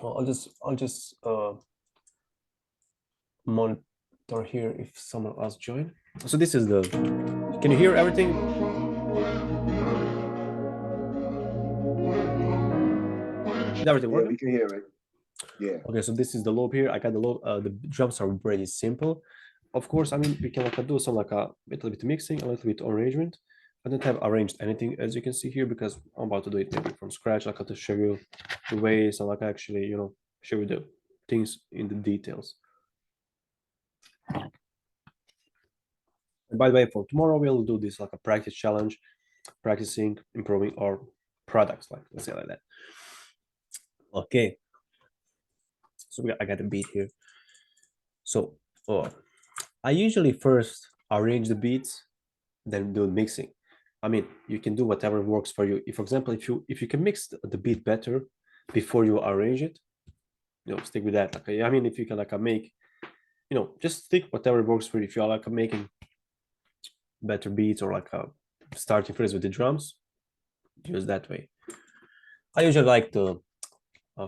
I'll just monitor here if someone else join. So this is the. Can you hear everything? Is everything Yeah, working? we can hear it. Yeah. Okay, so this is the loop here. I got the loop. The drums are pretty simple. Of course, I mean we can like do some like a little bit mixing, a little bit arrangement. I don't have arranged anything as you can see here because I'm about to do it maybe from scratch, like to show you the ways and like actually show you the things in the details. And by the way, for tomorrow we'll do this like a practice challenge, practicing improving our products, like let's say like that. Okay, so I got a beat here. So I usually first arrange the beats, then do mixing. I mean, you can do whatever works for you. If, for example, if you can mix the beat better before you arrange it, stick with that. Okay, I mean, if you can like make, just stick whatever works for you. If you're like making better beats or like starting first with the drums, use that way. I usually like to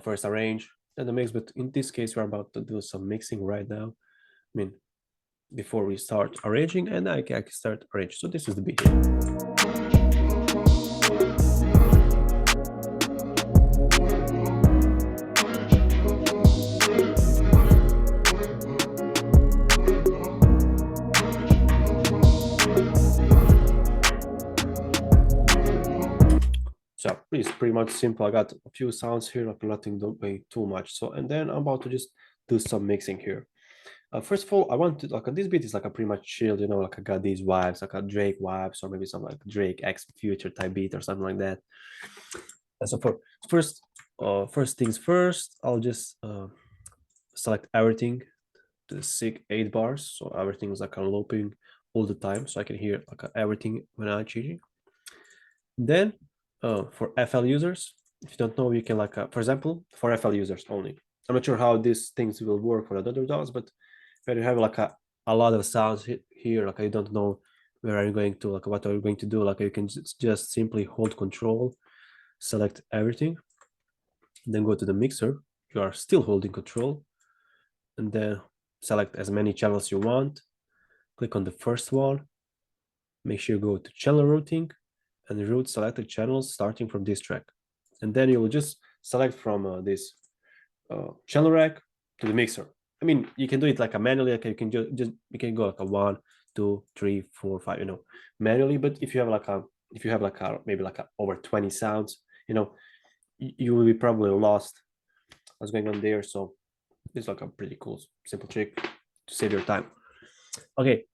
first arrange, then the mix, but in this case, we're about to do some mixing right now. I mean, before we start arranging, and I can start arranging. So this is the beat here. So it's pretty much simple. I got a few sounds here, like nothing way too much. So and then I'm about to just do some mixing here. First of all, I want to like this beat is like a pretty much chilled, like I got these vibes, like a Drake vibes, or maybe some like Drake X Future type beat or something like that. And so for first things first, I'll just select everything to the sick 8 bars, so everything is like a looping all the time, so I can hear like everything when I'm changing. Then for FL users, if you don't know, you can like, for example, for FL users only. I'm not sure how these things will work for other DAWs, but when you have like a lot of sounds here, like you don't know where are you going to, like what are you going to do, like you can just simply hold control, select everything, then go to the mixer. You are still holding control, and then select as many channels you want. Click on the first one. Make sure you go to channel routing and route selected channels starting from this track. And then you will just select from this channel rack to the mixer. I mean, you can do it like a manually, like you can just you can go like a 1, 2, 3, 4, 5, manually. But if you have like a maybe like over 20 sounds, you will be probably lost what's going on there. So it's like a pretty cool simple trick to save your time. Okay,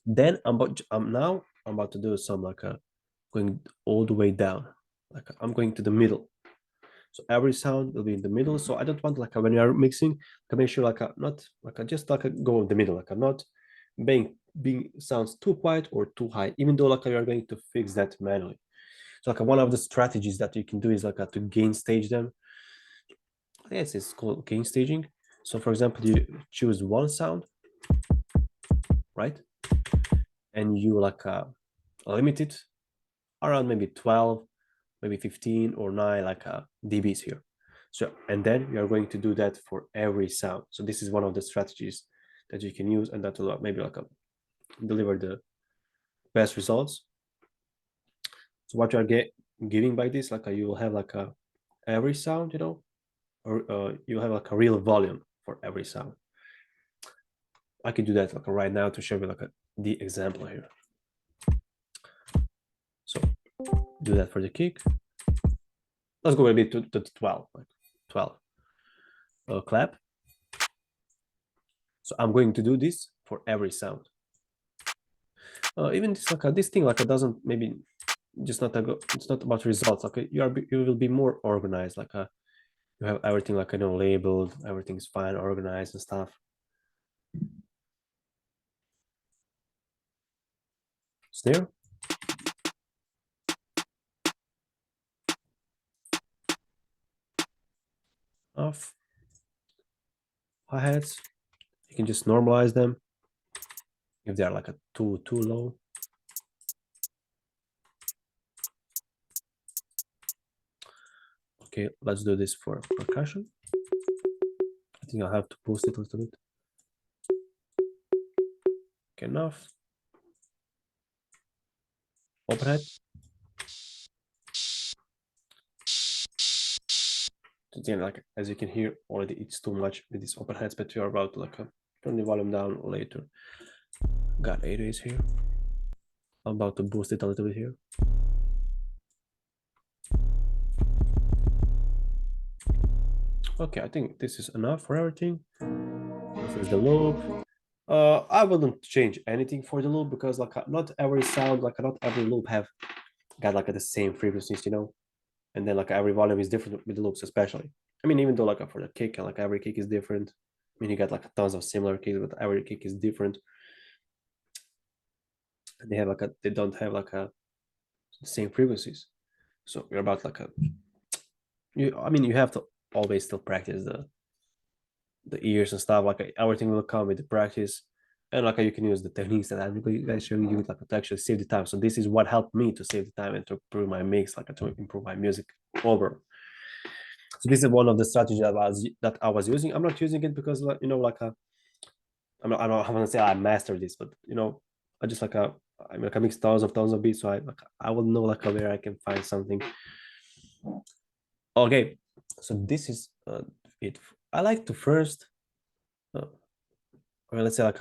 then I'm about to do some like going all the way down, like I'm going to the middle, so every sound will be in the middle. So I don't want like when you are mixing to make sure like not like just like go in the middle, like I'm not being sounds too quiet or too high, even though like you are going to fix that manually. So like one of the strategies that you can do is like to gain stage them. Yes, it's called gain staging. So for example, you choose one sound, right, and you like limit it around maybe 12, maybe 15 or 9 like dBs here. So and then you are going to do that for every sound. So this is one of the strategies that you can use, and that will maybe like deliver the best results. So what you are giving by this, like you will have like every sound, or you have like a real volume for every sound. I can do that like right now to show you like the example here. So do that for the kick. Let's go maybe to 12, like 12. Clap. So I'm going to do this for every sound. Even this like this thing like it doesn't maybe just not it's not about results. Okay, you will be more organized. Like you have everything like labeled, everything's fine, organized and stuff. Snare. Off. Hi-hats. You can just normalize them if they are like a too low. Okay, let's do this for percussion. I think I'll have to boost it a little bit. Okay, enough. Overhead. Again, like as you can hear already, it's too much with these overheads, but we are about to like turn the volume down later. Got 8 here. I'm about to boost it a little bit here. Okay, I think this is enough for everything. This is the loop. I wouldn't change anything for the loop because like not every sound, like not every loop have got like the same frequencies, you know, and then like every volume is different with the loops, especially. I mean, even though like for the kick, like every kick is different. I mean, you got like tons of similar kicks, but every kick is different. And they have like they don't have like the same frequencies. So we're about like I mean, you have to always still practice the ears and stuff. Like everything will come with the practice, and like you can use the techniques that I'm going to show you like to actually save the time. So this is what helped me to save the time and to improve my mix, like to improve my music over. So this is one of the strategies that I was using. I'm not using it because you know like I don't want to say I mastered this, but you know I just like I mean like I mix tons of beats, so I will know like where I can find something. Okay, so this is it. I like to first, or let's say like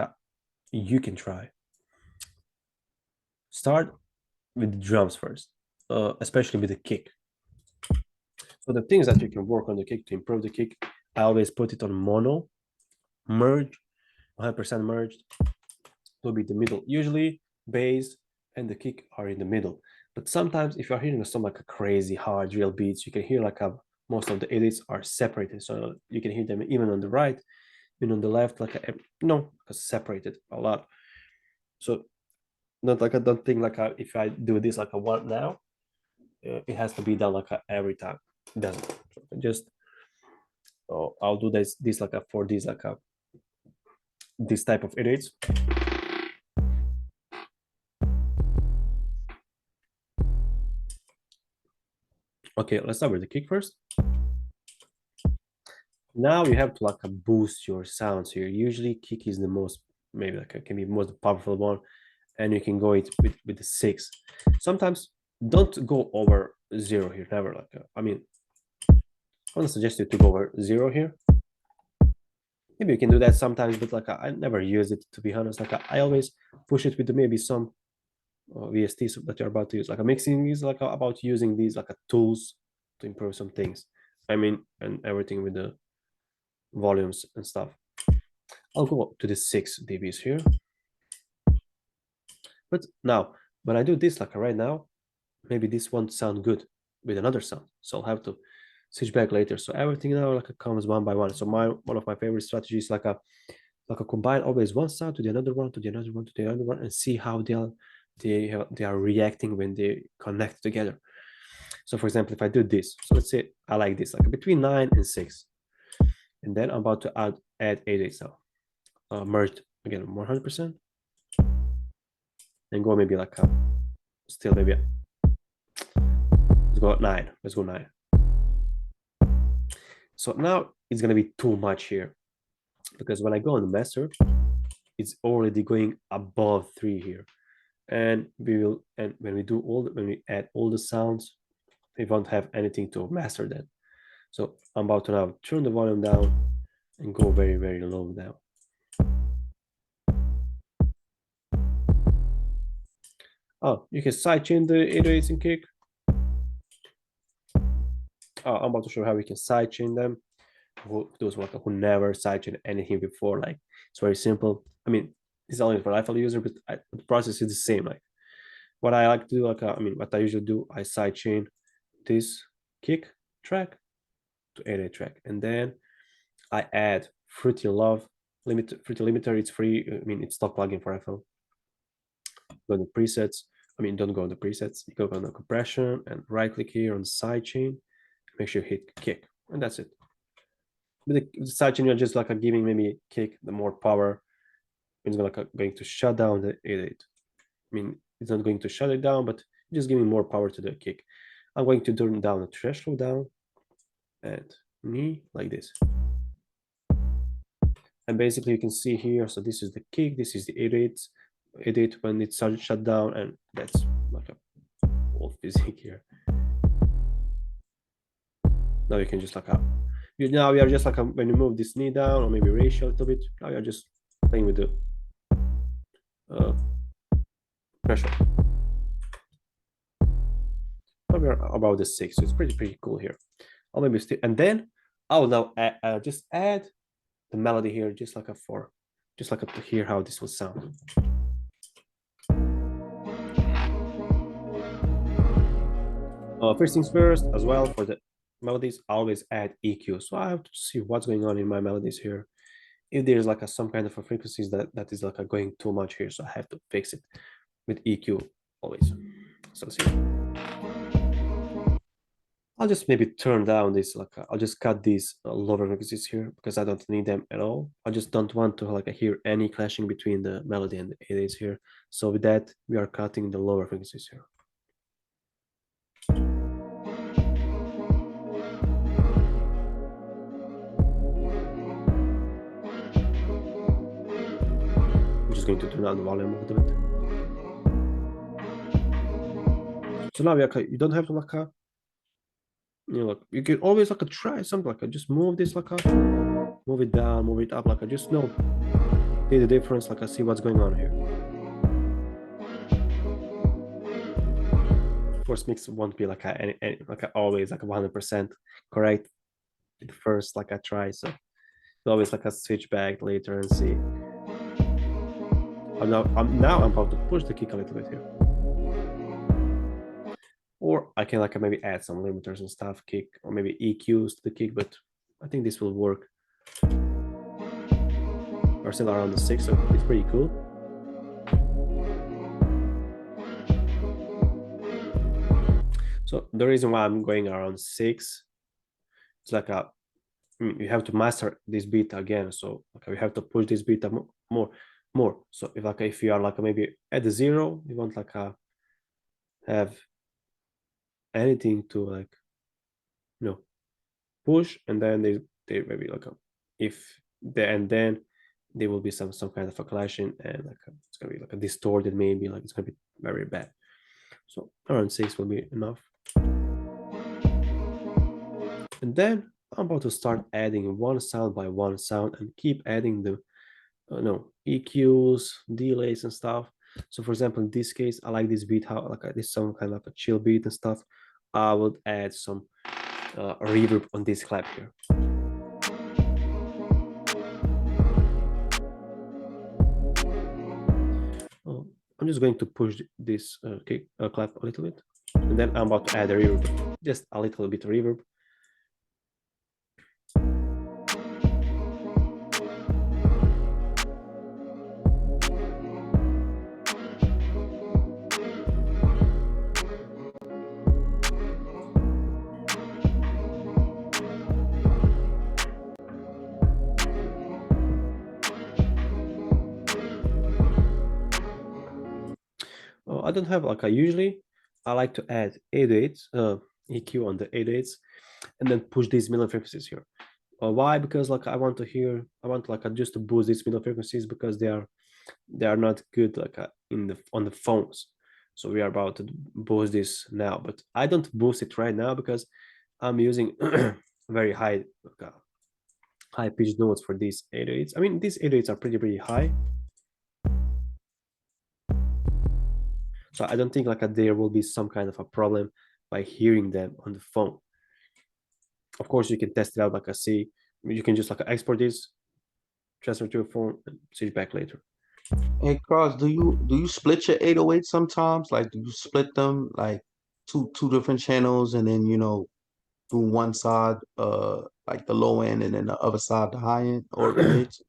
you can try. Start with the drums first, especially with the kick. So the things that you can work on the kick to improve the kick, I always put it on mono, merge, 100% merged, will be the middle. Usually bass and the kick are in the middle. But sometimes if you're hearing some like a crazy hard drill beats, you can hear like most of the edits are separated. So you can hear them even on the right, even on the left, like separated a lot. So not like I don't think like if I do this like a one now, it has to be done like every time. It doesn't. So just I'll do this like for these like this type of edits. Okay, let's start with the kick first. Now you have to like boost your sounds here. Usually kick is the most maybe like can be most powerful one, and you can go it with the 6. Sometimes don't go over 0 here. Never like I mean I want to suggest you to go over 0 here. Maybe you can do that sometimes, but like I never use it to be honest. Like I always push it with maybe some VSTs that you're about to use. Like a mixing is like about using these like tools to improve some things. I mean, and everything with the volumes and stuff. I'll go to the 6 dBs here. But now, when I do this like right now, maybe this won't sound good with another sound. So I'll have to switch back later. So everything now like comes one by one. So one of my favorite strategies like a combine always one sound to the another one to the another one to the other one and see how they are reacting when they connect together. So for example, if I do this, so let's say I like this like between 9 and 6, and then I'm about to add 8 now, merged again 100%, and go maybe like still maybe let's go 9. Let's go 9. So now it's gonna be too much here because when I go on the master, it's already going above 3 here, and when we do when we add all the sounds, we won't have anything to master then. So I'm about to now turn the volume down and go very very low now. Oh, you can sidechain the 808s and kick. Oh, I'm about to show how we can sidechain them. Those who never sidechain anything before, like it's very simple. I mean, it's only for iPhone user, but the process is the same. Like what I like to do, like I mean, what I usually do, I sidechain this kick track to 808 track, and then I add Fruity Love Fruity Limiter. It's free. I mean, it's stock plugin for iPhone. Go to presets. I mean, don't go on the presets. You go on the compression and right click here on sidechain. Make sure you hit kick, and that's it. With the sidechain, you're just like giving maybe kick the more power. It's going to shut down the 808. I mean, it's not going to shut it down, but just giving more power to the kick. I'm going to turn down the threshold down. and me like this. And basically you can see here, so this is the kick, this is the edit when it's shut down, and that's like a old physics here. Now you can just like now we are just like when you move this knee down or maybe ratio a little bit, now you're just playing with the pressure. Now we're about the 6, so it's pretty cool here. I'll maybe still, and then I'll now just add the melody here, just like to hear how this will sound. First things first, as well, for the melodies, I always add EQ. So I have to see what's going on in my melodies here. If there's like some kind of a frequencies that is like going too much here, so I have to fix it with EQ always. So see, I'll just maybe turn down this, like I'll just cut these lower frequencies here because I don't need them at all. I just don't want to like hear any clashing between the melody and the 8/8 here. So with that, we are cutting the lower frequencies here. I'm just going to turn down the volume a little bit. So now you don't have to like you can always like try something like just move this like move it down, move it up, like just know the difference, like I see what's going on here. Of course, mix won't be like always like 100% correct at first, like I try, so always like a switch back later and see. I'm about to push the kick a little bit here. Or I can like maybe add some limiters and stuff, kick, or maybe EQs to the kick, but I think this will work. We're still around the 6, so it's pretty cool. So the reason why I'm going around 6, it's like you have to master this beat again. So okay, we have to push this beat more. So if you are like maybe at the 0, you want like have anything to like push, and then they maybe like and then there will be some kind of a clashing, and like it's gonna be like a distorted, maybe like it's gonna be very bad. So around 6 will be enough. And then I'm about to start adding one sound by one sound and keep adding the EQs, delays and stuff. So for example, in this case, I like this beat, how like this some kind of a chill beat and stuff. I would add some reverb on this clap here. I'm just going to push this clap a little bit, and then I'm about to add a reverb, just a little bit of reverb. I don't have like usually I like to add 8/8 EQ on the 8/8 and then push these middle frequencies here. Why? Because like I want like just to boost these middle frequencies because they are not good like on the phones. So we are about to boost this now, but I don't boost it right now because I'm using very high high pitched notes for these 8/8s. I mean, these 8/8s are pretty high. So I don't think like there will be some kind of a problem by hearing them on the phone. Of course, you can test it out like I see. You can just like export this, transfer to your phone, and switch back later. Hey, Cross, do you split your 808 sometimes? Like, do you split them like two different channels, and then do one side like the low end, and then the other side the high end, or the mids?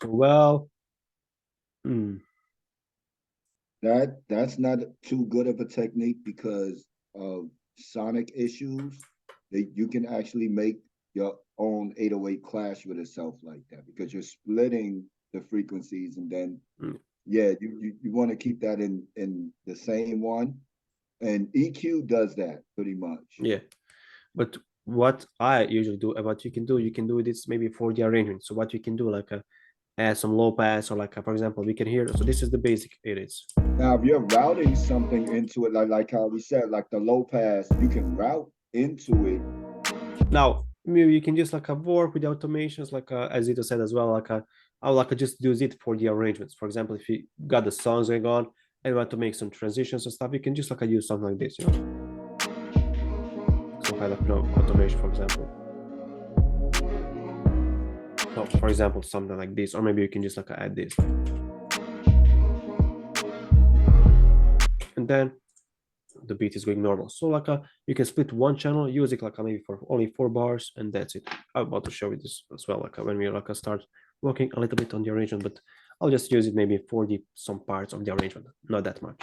Well, hmm, That's not too good of a technique because of sonic issues. You can actually make your own 808 clash with itself like that because you're splitting the frequencies, and then hmm. yeah, you want to keep that in the same one, And EQ does that pretty much. Yeah, but what I usually do, what you can do this maybe for the arrangement. So what you can do, like add some low pass, or like for example, we can hear. So this is the basic it is. Now, if you're routing something into it, like how we said, like the low pass, you can route into it. Now maybe you can just like work with the automations, like as Zito said as well. Like I would like just use it for the arrangements. For example, if you got the songs going on and want to make some transitions and stuff, you can just like use something like this, you know, some kind of automation, for example. So for example, something like this, or maybe you can just like add this, and then the beat is going normal. So like you can split one channel, use it like maybe for only 4 bars, and that's it. I'm about to show you this as well, like when we like start working a little bit on the arrangement, but I'll just use it maybe for some parts of the arrangement, not that much.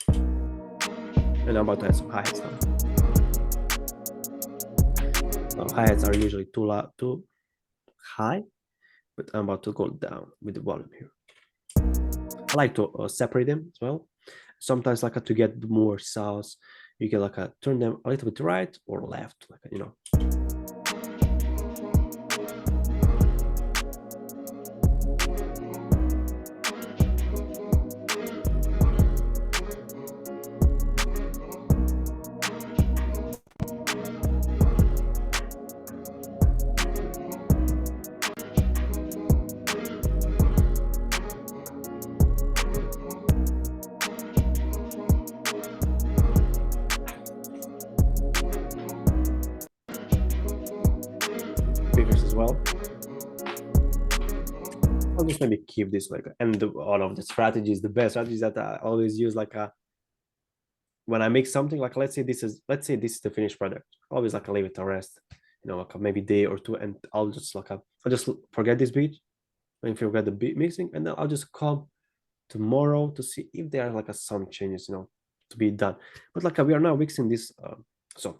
And I'm about to add some hi-hats now. Now hi-hats are usually too high, but I'm about to go down with the volume here. I like to separate them as well. Sometimes like to get more sounds, you can like turn them a little bit right or left, like you know. As well. I'll just maybe keep this like, and one of the strategies, the best strategies that I always use, like when I make something, like let's say this is the finished product. I always like leave it to rest, you know, like maybe day or two, and I'll just like I'll just forget this beat, and forget the beat mixing, and then I'll just come tomorrow to see if there are like some changes, you know, to be done. But like we are now mixing this, so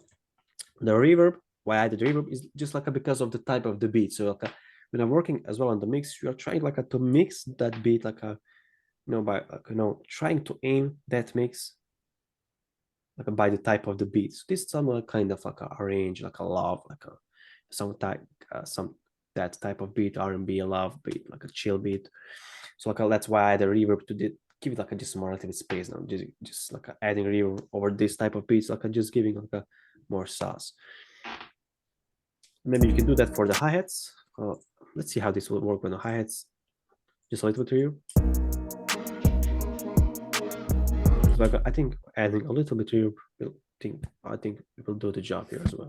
the reverb. Why I added reverb is just like because of the type of the beat. So like when I'm working as well on the mix, you are trying like to mix that beat like you know, by trying to aim that mix like by the type of the beat. So this is some kind of like a range, like a love, like some type that type of beat, R&B, a love beat, like a chill beat. So like that's why I added reverb to give it like just more relative space now. Just like adding reverb over this type of beats, like just giving like more sauce. Maybe you can do that for the hi-hats. Let's see how this will work on the hi-hats. Just a little bit reverb. So like, I think adding a little bit reverb, I think it will do the job here as well.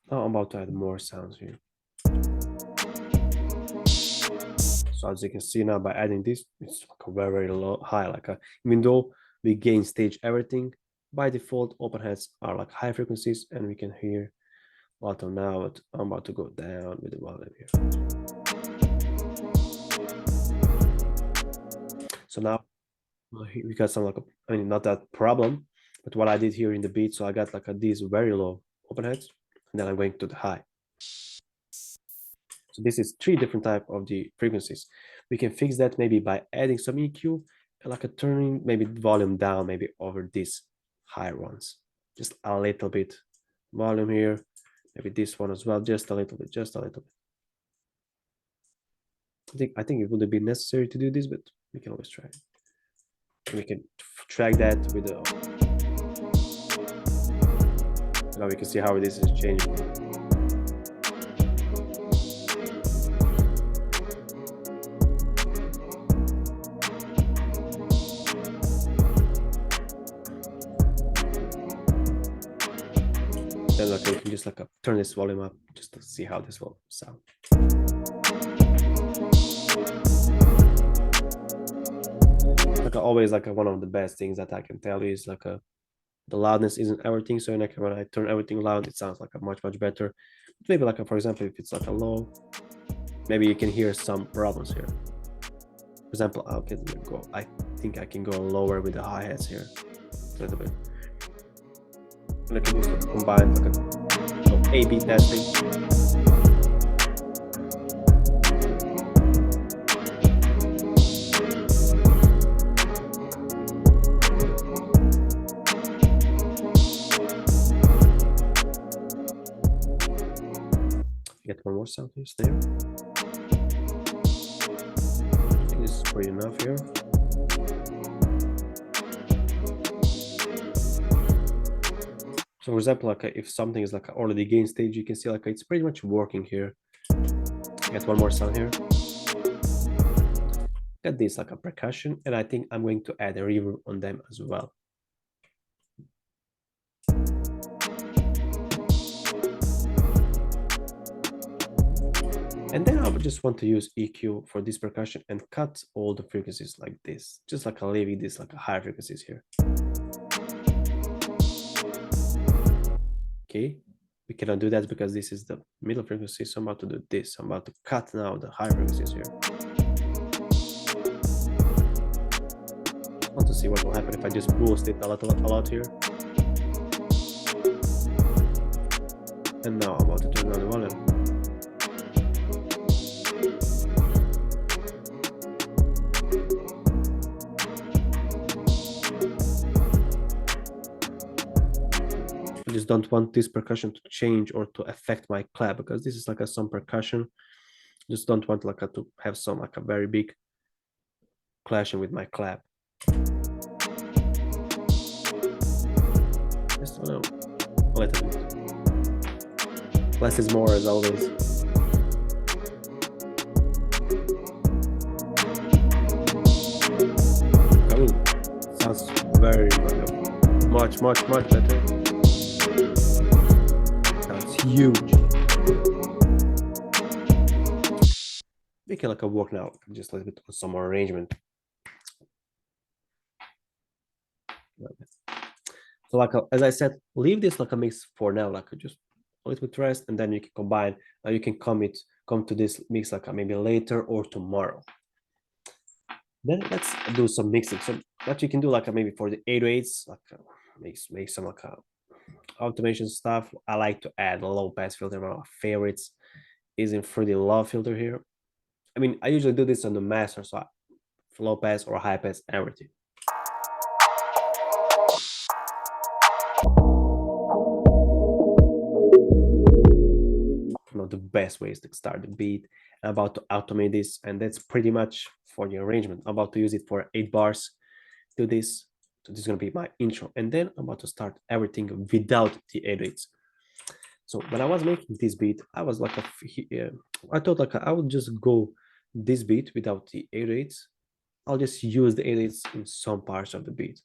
Now I'm about to add more sounds here. So as you can see now, by adding this, it's like a very low high, like even though we gain stage everything, by default open hats are like high frequencies, and we can hear bottom now, but I'm about to go down with the volume here. So now we got some like not that problem, but what I did here in the beat, so I got like these very low open hats, and then I'm going to the high. So this is 3 different type of the frequencies. We can fix that maybe by adding some EQ and like turning maybe volume down, maybe over these higher ones, just a little bit volume here, maybe this one as well, just a little bit, I think it would be necessary to do this, but we can always try. We can track that with the. Now we can see how this is changing. Then like you can just like turn this volume up just to see how this will sound. Like always, like one of the best things that I can tell you is like the loudness isn't everything. So like when I turn everything loud, it sounds like a much better. Maybe like for example, if it's like a low, maybe you can hear some problems here. For example, okay, go. I think I can go lower with the hi-hats here a little bit. And I can just combine like a A/B testing. Get one more sound here, snare. I think this is pretty enough here. So for example, like if something is like already gain stage, you can see like it's pretty much working here. Get one more sound here. Get this like a percussion, and I think I'm going to add a reverb on them as well. And then I would just want to use EQ for this percussion and cut all the frequencies like this, just like leaving this like a higher frequencies here. Okay, we cannot do that because this is the middle frequency, so I'm about to do this. I'm about to cut now the high frequencies here. I want to see what will happen if I just boost it a lot here. And now I'm about to turn down the volume. I just don't want this percussion to change or to affect my clap because this is like some percussion. Just don't want like to have some like a very big clashing with my clap. Just a little bit. Less is more as always. I mean, sounds very much better. Sounds huge. We can like work now just a little bit on some more arrangement. So like as I said, leave this like a mix for now, like just a little bit rest, and then you can combine. You can come to this mix like maybe later or tomorrow. Then let's do some mixing. So what you can do like maybe for the 808s, like make some like automation stuff. I like to add a low pass filter. One of my favorites is in Fruity Love filter here. I mean, I usually do this on the master, so low pass or high pass, everything. One of the best ways to start the beat. I'm about to automate this, and that's pretty much for the arrangement. I'm about to use it for 8 bars. Do this. So this is going to be my intro, and then I'm about to start everything without the 808s. So when I was making this beat, I was like I thought like I would just go this beat without the 808s. I'll just use the 808s in some parts of the beat.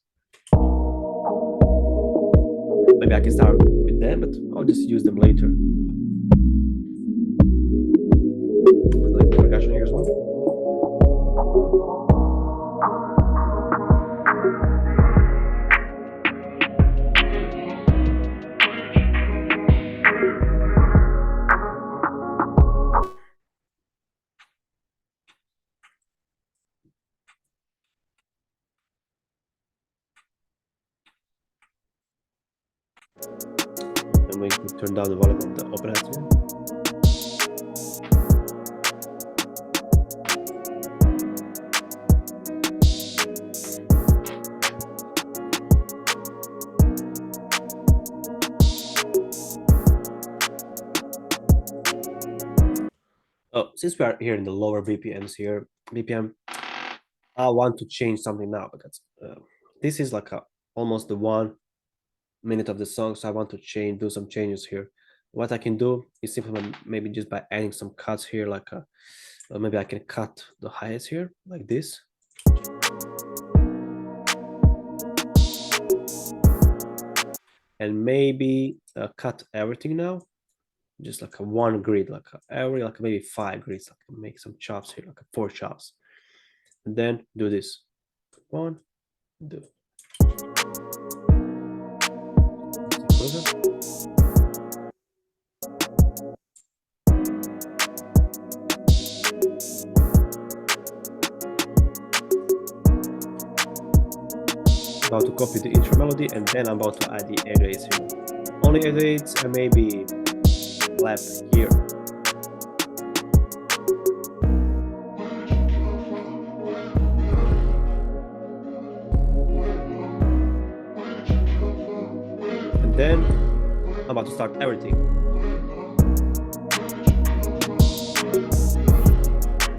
Maybe I can start with them, but I'll just use them later. Like the percussion here as well. I'm going to turn down the volume of the open hats here. Oh, since we are here in the lower BPMs here, I want to change something now because this is like almost the 1 minute of the song, so I want to do some changes here. What I can do is simply maybe just by adding some cuts here, like maybe I can cut the hi-hats here like this. and maybe cut everything now, just like a one grid, like every like maybe 5 grids, like make some chops here, like 4 chops, and then do this 1, 2. About to copy the intro melody, and then I'm about to add the 808s here. Only 808s and maybe left here. And then I'm about to start everything.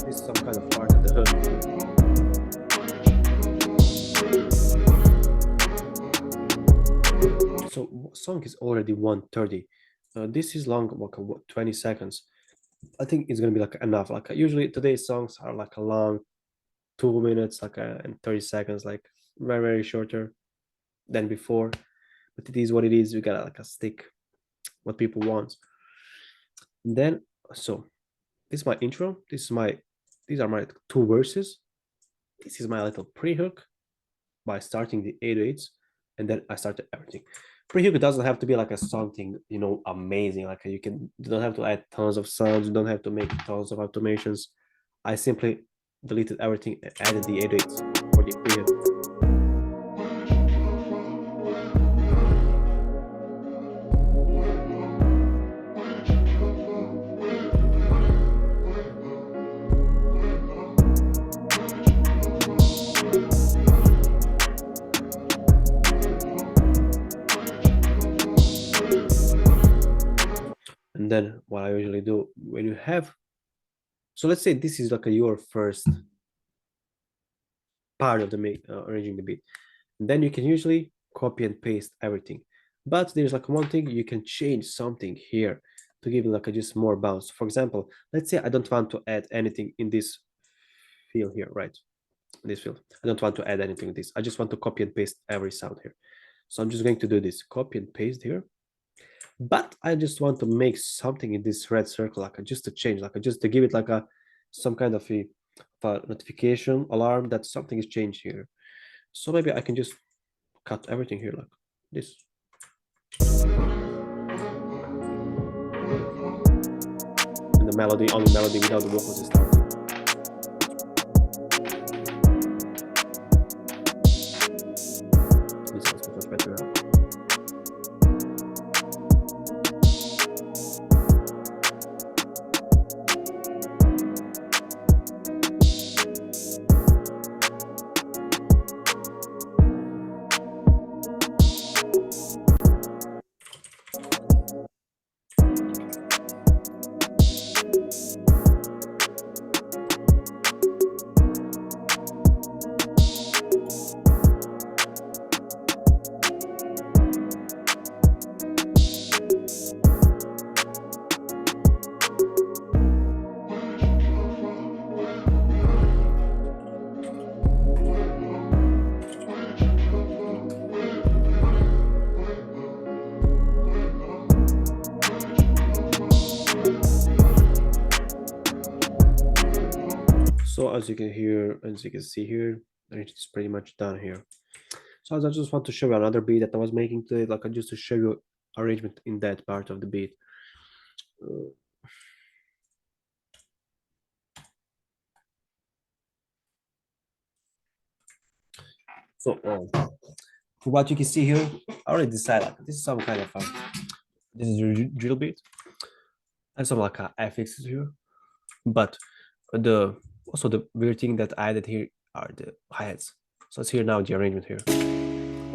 This is some kind of part of the hook. So song is already 1:30. This is long, like 20 seconds. I think it's gonna be like enough. Like usually today's songs are like a long 2 minutes, like and 30 seconds, like very shorter than before. But it is what it is. We gotta like a stick what people want. And then so this is my intro. These are my 2 verses. This is my little pre-hook by starting the 808s, and then I started everything. Pre-hook doesn't have to be like a something, you know, amazing. Like you don't have to add tons of sounds, you don't have to make tons of automations. I simply deleted everything and added the 808s for the pre-hook. And then what I usually do when you have, so let's say this is like your first part of the arranging the beat, and then you can usually copy and paste everything. But there's like one thing, you can change something here to give it like just more bounce. For example, let's say I don't want to add anything in this field here, right? In this field, I don't want to add anything in this. I just want to copy and paste every sound here. So I'm just going to do this, copy and paste here. But I just want to make something in this red circle, like just to change, like just to give it like some kind of a notification alarm that something is changed here. So maybe I can just cut everything here like this. And the melody, only melody without the vocals is starting. This sounds much better now. So as you can hear, as you can see here, it's pretty much done here. So I just want to show you another beat that I was making today, like just to show you arrangement in that part of the beat. So what you can see here, I already decided like, this is some kind of this is a drill beat and some like FXs here, but also the weird thing that I added here are the hi-hats. So let's hear now the arrangement here.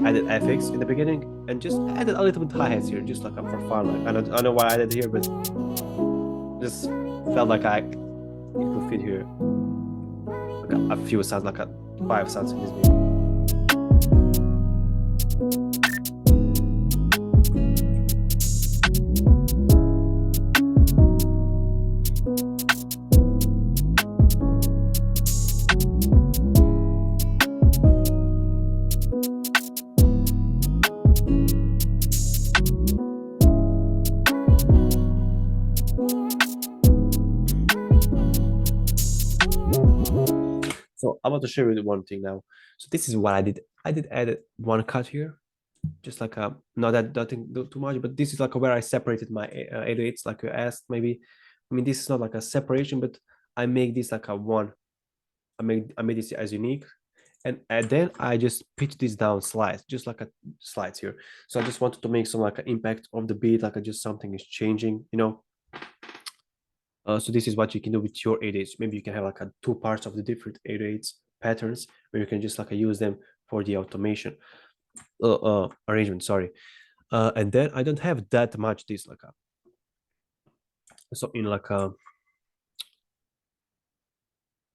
Added FX in the beginning and just added a little bit hi-hats here, just like for fun. Like I know why I added here, but just felt like it could fit here. Like a few sounds, like 5 sounds in this beat. So I'm about to share with you one thing now. So this is what I did. I did add one cut here, just like a not that nothing too much, but this is like where I separated my 808s, like you asked. Maybe, I mean, this is not like a separation, but I make this like a one. I made this as unique, and then I just pitch this down slides, just like a slides here. So I just wanted to make some like an impact of the beat, like just something is changing, you know. So this is what you can do with your 8/8s. Maybe you can have like a two parts of the different 8/8s patterns where you can just like use them for the automation arrangement. Sorry, and then I don't have that much this like a. So in like a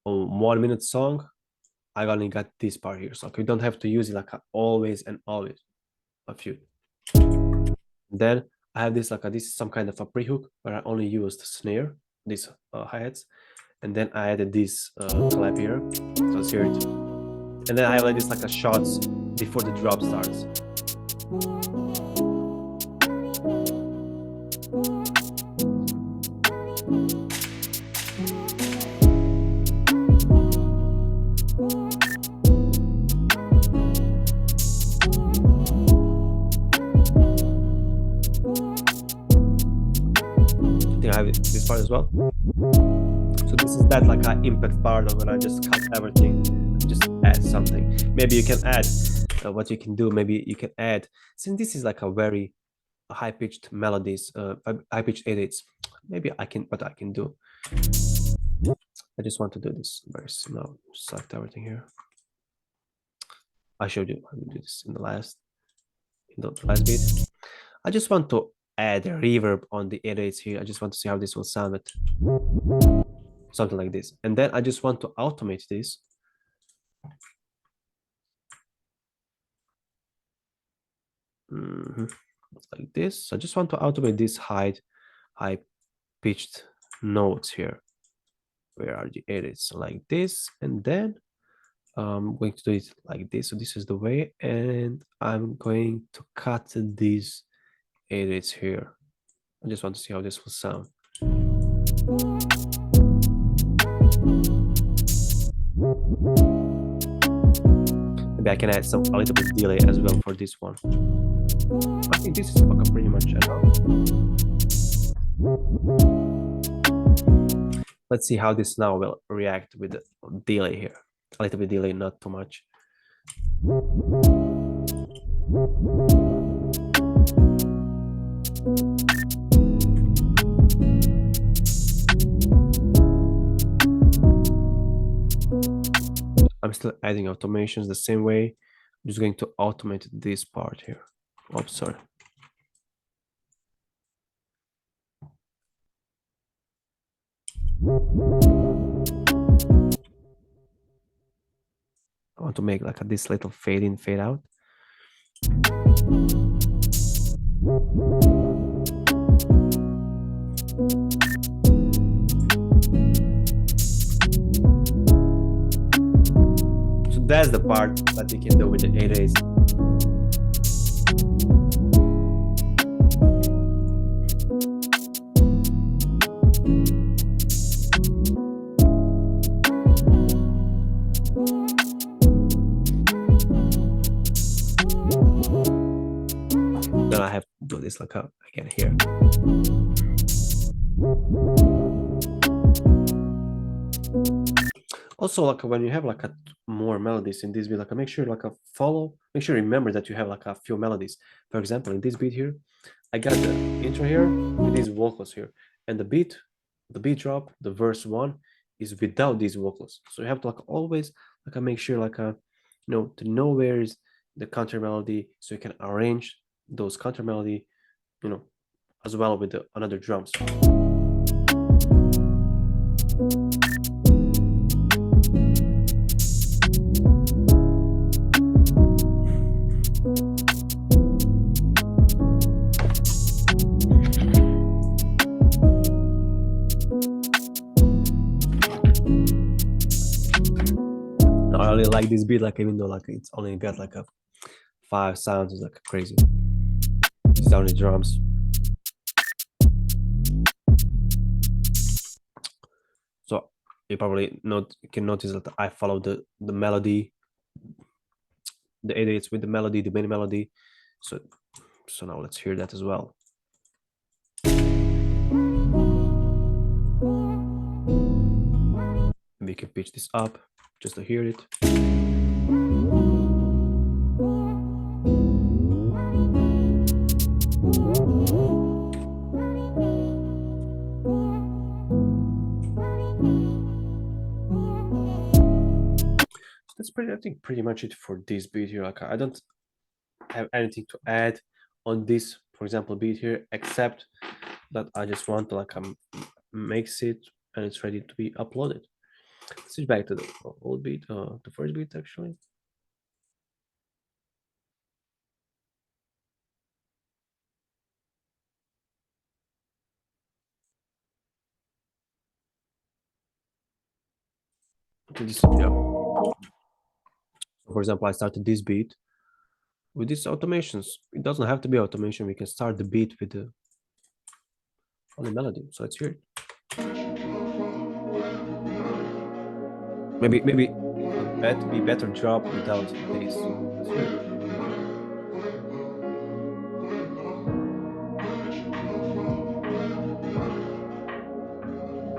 1 minute song, I only got this part here, so you don't have to use it like a always and always. A few. Then I have this like this is some kind of a pre-hook where I only used snare, these hi-hats, and then I added this clap here. So let's hear it. And then I have like this like a shots before the drop starts. I think I have this part as well. So this is that like an impact part of when I just cut everything, just add something. Maybe you can add what you can do. Maybe you can add, since this is like a very high-pitched melodies, high-pitched 8/8s. Maybe I can, what I can do. I just want to do this very slow. Select everything here. I showed you how to do this in the last beat. I just want to add a reverb on the 8/8s here. I just want to see how this will sound. Something like this, and then I just want to automate this. Like this. I just want to automate this high pitched notes here. Where are the edits? Like this, and then I'm going to do it like this. So this is the way, and I'm going to cut these edits here. I just want to see how this will sound. Maybe I can add a little bit delay as well for this one. I think this is pretty much enough. Let's see how this now will react with the delay here. A little bit delay, not too much. I'm still adding automations the same way. I'm just going to automate this part here. Oh, sorry. I want to make like this little fade in, fade out. So that's the part that you can do with the 8/8s. Then I have to do this like again here. Also, like when you have like more melodies in this beat, like make sure like make sure remember that you have like a few melodies. For example, in this beat here, I got the intro here with these vocals here, and the beat drop, the verse 1 is without these vocals. So you have to like always like make sure like to know where is the counter melody, so you can arrange those counter melody, as well with the another drums. I really like this beat, like even though like it's only got like a 5 sounds, it's like crazy. These are the drums. So You probably can notice that I follow the melody, the 8/8 with the melody, the main melody. So now let's hear that as well. We can pitch this up just to hear it. So that's I think pretty much it for this beat here. Like I don't have anything to add on this, for example, beat here, except that I just want to like mix it and it's ready to be uploaded. Switch back to the old beat, the first beat actually. This, yeah. So for example, I started this beat with these automations. It doesn't have to be automation. We can start the beat with the only melody. So let's hear it. Maybe be better job without this. Let's hear it.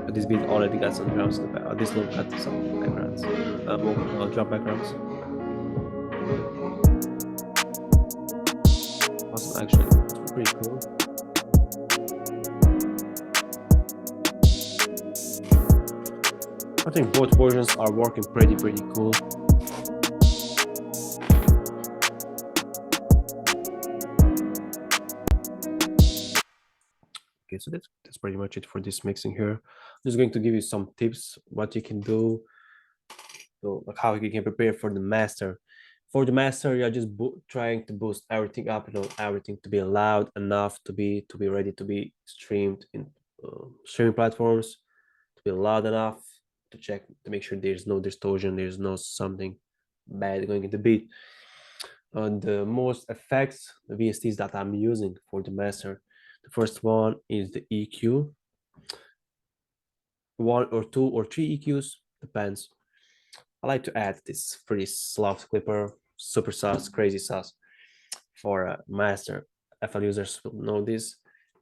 But this beat already got some drums in the back. This loop got some backgrounds, drum backgrounds. Awesome, actually, it's pretty cool. I think both versions are working pretty cool. Okay, so that's pretty much it for this mixing here. I'm just going to give you some tips what you can do, so like how you can prepare for the master. For the master, you're just trying to boost everything up, everything to be loud enough to be ready to be streamed in streaming platforms, to be loud enough to check to make sure there's no distortion, there's no something bad going in the beat. The most effects, the VSTs that I'm using for the master, the first one is the EQ. 1 or 2 or 3 EQs, depends. I like to add this free soft clipper, super sauce, crazy sauce for master. FL users will know this.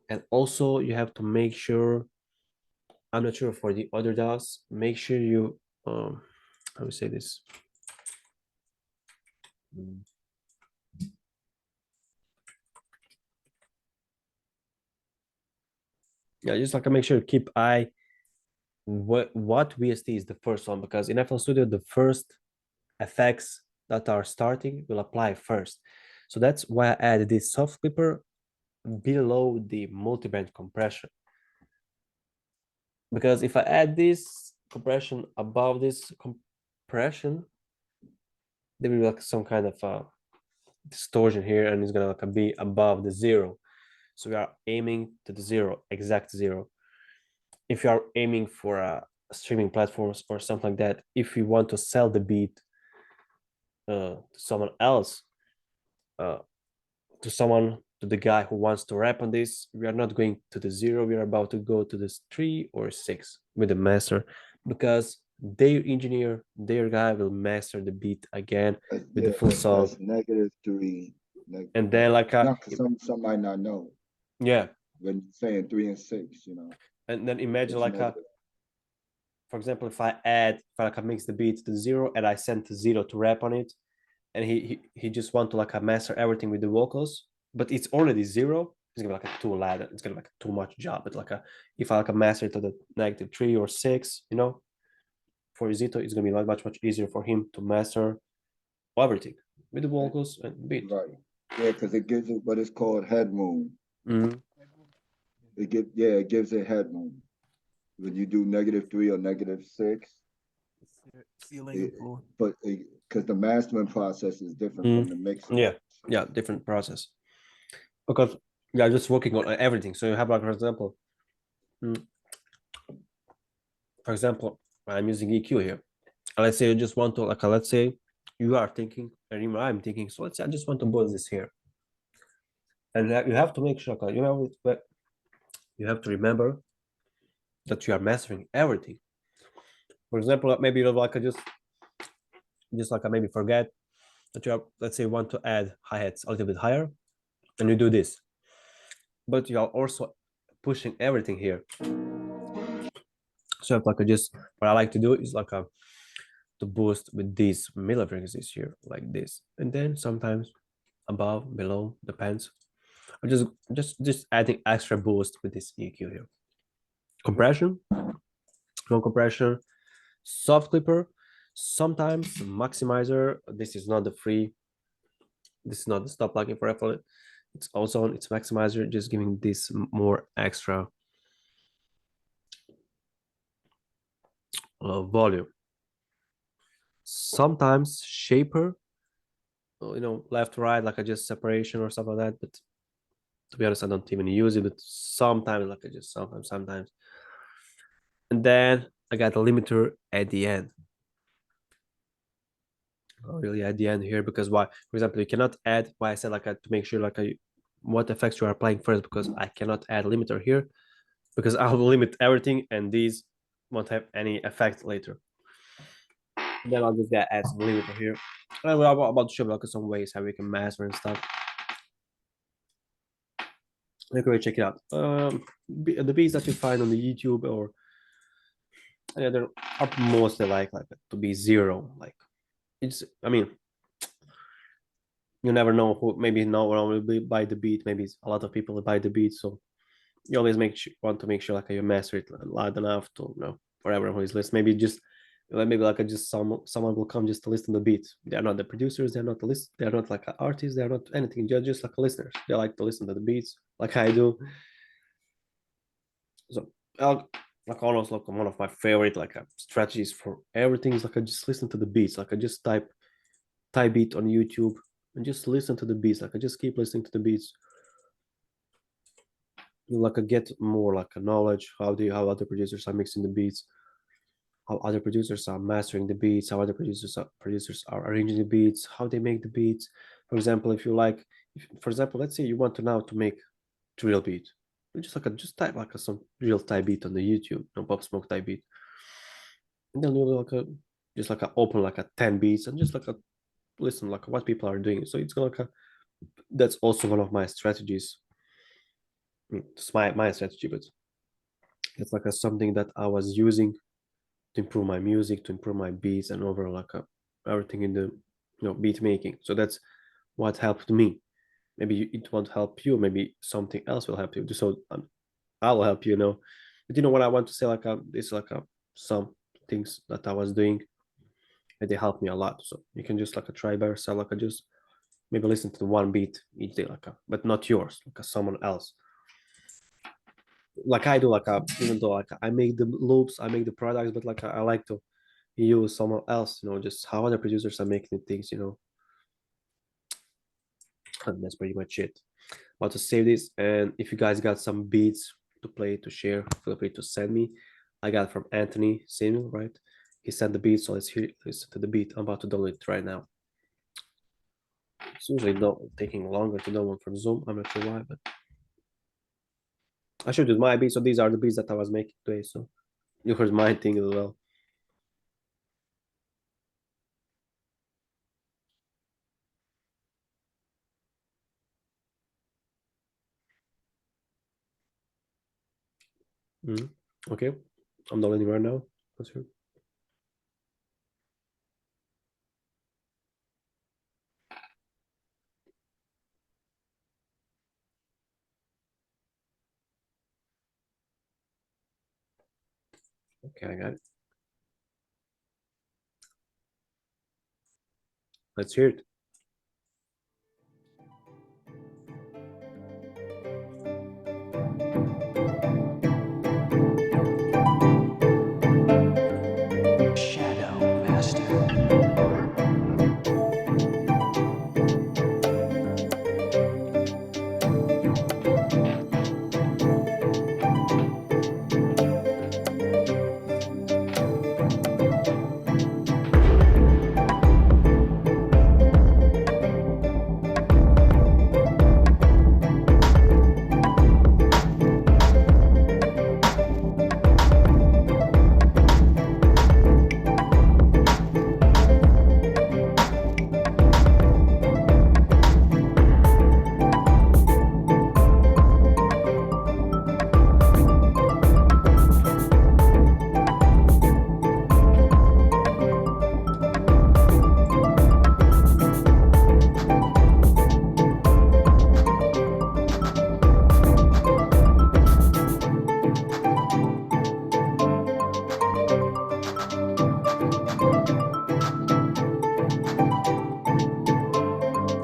And also you have to make sure, I'm not sure for the other DAWs, make sure you, how do we say this? Yeah, just like make sure you keep eye what VST is the first one, because in FL Studio, the first effects that are starting will apply first. So that's why I added this soft clipper below the multiband compression. Because if I add this compression above this compression, there will be like some kind of distortion here, and it's gonna like be above the 0. So we are aiming to the 0, exact 0. If you are aiming for streaming platforms or something like that, if you want to sell the beat to someone else, to the guy who wants to rap on this, we are not going to the 0, we are about to go to this 3 or 6 with the master, because their engineer, their guy will master the beat again with the full song. That's -3. And then like some might not know. Yeah. When you're saying 3 and 6, And then imagine like for example, if I mix the beat to 0 and I send to 0 to rap on it, and he just want to like master everything with the vocals, but it's already 0, it's gonna be like too loud, it's gonna be like too much job. But like if I like master it to the -3 or 6, for Zito, it's gonna be much easier for him to master everything with the vocals and beat. Right. Yeah, because it gives it what is called headroom. Mm-hmm. It gives it headroom. When you do -3 or -6, but because the mastering process is different from the mixing. Yeah, different process. Because you're just working on everything. So you have like, for example, I'm using EQ here. And let's say you just want to let's say you are thinking, and I'm thinking. So let's say I just want to boost this here, and you have to make sure, you have to remember that you are mastering everything. For example, maybe you like just like maybe forget that you are, let's say, want to add hi-hats a little bit higher, and you do this, but you are also pushing everything here. So like just what I like to do is like to boost with these middle frequencies here, like this, and then sometimes above, below, depends. Or just adding extra boost with this EQ here. Compression, no compression, soft clipper, sometimes maximizer. This is not the free. This is not the stop plugin for Apple. It's also on its maximizer, just giving this more extra volume. Sometimes shaper, left right, like I just separation or stuff like that. But to be honest, I don't even use it. But sometimes, like I just sometimes. And then I got a limiter at the end. Really at the end here, because why? For example, you cannot add. Why I said like to make sure like what effects you are applying first, because I cannot add limiter here, because I will limit everything, and these won't have any effect later. Then I'll just add some limiter here. And I'm about to show like some ways how we can master and stuff. You can check it out. The beats that you find on the YouTube or they're up mostly like to be zero. Like it's, I mean, you never know who. Maybe no one will buy the beat. Maybe a lot of people buy the beat. So you always want to make sure like you master it loud enough to for everyone who is listening. Maybe just maybe like just someone will come just to listen to the beat. They are not the producers. They're not the list. They're not like artists. They're not anything. They're just like listeners. They like to listen to the beats, like I do. So like almost like one of my favorite like strategies for everything is like I just listen to the beats. Like I just type beat on YouTube and just listen to the beats. Like I just keep listening to the beats. Like I get more like a knowledge how other producers are mixing the beats, how other producers are mastering the beats, how other producers are arranging the beats, how they make the beats. For example, if you like, for example, let's say you want to now to make drill beat, just like just type like some drill type beat on the YouTube, Pop Smoke type beat, and then you'll like just like open like 10 beats and just like listen like what people are doing. So it's like that's also one of my strategies. It's my strategy, but it's like something that I was using to improve my music, to improve my beats, and overall like everything in the beat making. So that's what helped me. Maybe it won't help you. Maybe something else will help you. So I'll help you. But what I want to say like this like some things that I was doing, and they helped me a lot. So you can just like try by yourself, like just maybe listen to the one beat each day, like but not yours, like someone else. Like I do, like even though like I make the loops, I make the products, but like I like to use someone else, just how other producers are making things, and that's pretty much it. About to save this, and if you guys got some beats to play to share, feel free to send me. I got from Anthony Samuel, right? He sent the beat, so let's listen to the beat. I'm about to download it right now. It's usually not taking longer to download from Zoom. I'm not sure why, but I should use my beats. So these are the beats that I was making today. So you heard my thing as well. Okay, I'm downloading right now. Let's hear. Okay, I got it. Let's hear it.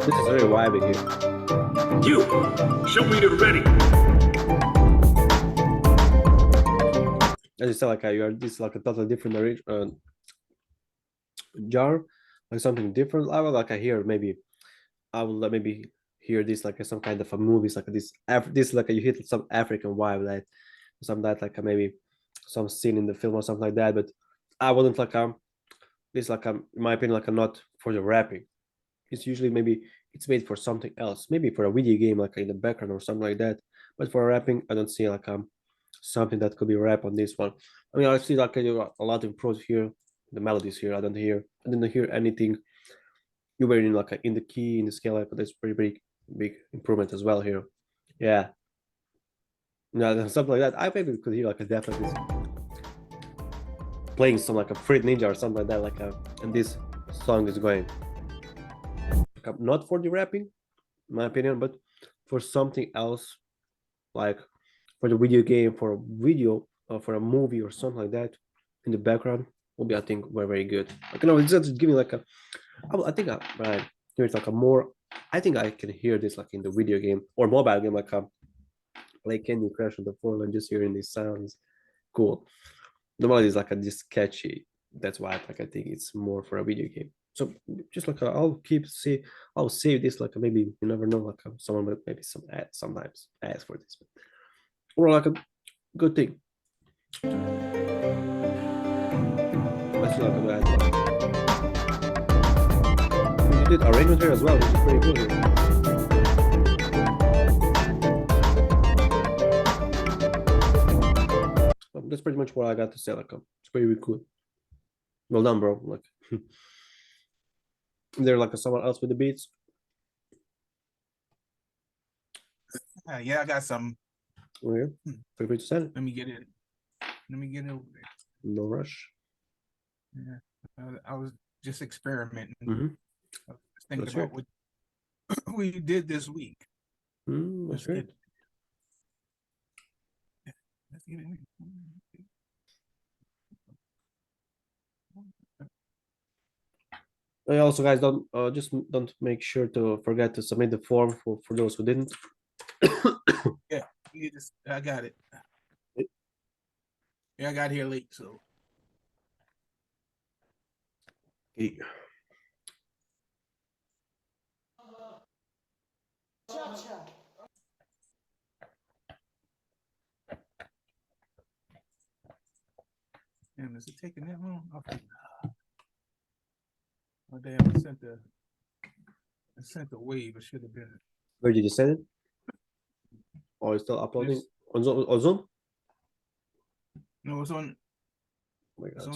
This is very vibing here. You, show me you're ready. As you said, like you are this like a totally different genre, like something different. I would like I hear maybe I will maybe hear this like some kind of a movies like this like you hit some African vibe like some that like maybe some scene in the film or something like that. But I wouldn't like this like in my opinion like not for the rapping. It's usually maybe it's made for something else, maybe for a video game like in the background or something like that. But for rapping, I don't see like something that could be rap on this one. I mean, I see like a lot improved here. The melodies here, I didn't hear anything. You were in like in the key in the scale, like that's pretty big improvement as well here. Yeah, yeah, something like that. I maybe could hear like a definitely playing some like a Fruit Ninja or something like that. Like and this song is going like, not for the rapping, in my opinion, but for something else, like for the video game, for a video, or for a movie or something like that in the background will be, I think, very good. Like, you know, it's just giving like I think I hear it like a more. I think I can hear this like in the video game or mobile game, like Candy Crush on the phone and just hearing these sounds. Cool. The melody is like a just catchy. That's why like I think it's more for a video game. So just like I'll save this like maybe you never know like someone might maybe sometimes ask for this, or like a good thing. Let's see like a bad one. You did arrangement here as well, which is pretty good. Here. That's pretty much what I got to say. Like it's pretty cool. Well done, bro. Like there like someone else with the beats. Yeah, I got some. Okay. Feel free to send it. Let me get it. Let me get it over there. No rush. Yeah, I was just experimenting. Mm-hmm. I was thinking That's about what we did this week. That's great. Let's get it. Also, guys, don't make sure to forget to submit the form for those who didn't. Yeah, you just I got it. Yeah, I got here late, so. Yeah. Damn, is it taking that long? Okay. Oh damn! I sent the wave. It should have been. Where did you send it? Or it's still uploading on Zoom? No, it's on. Oh my God. It's on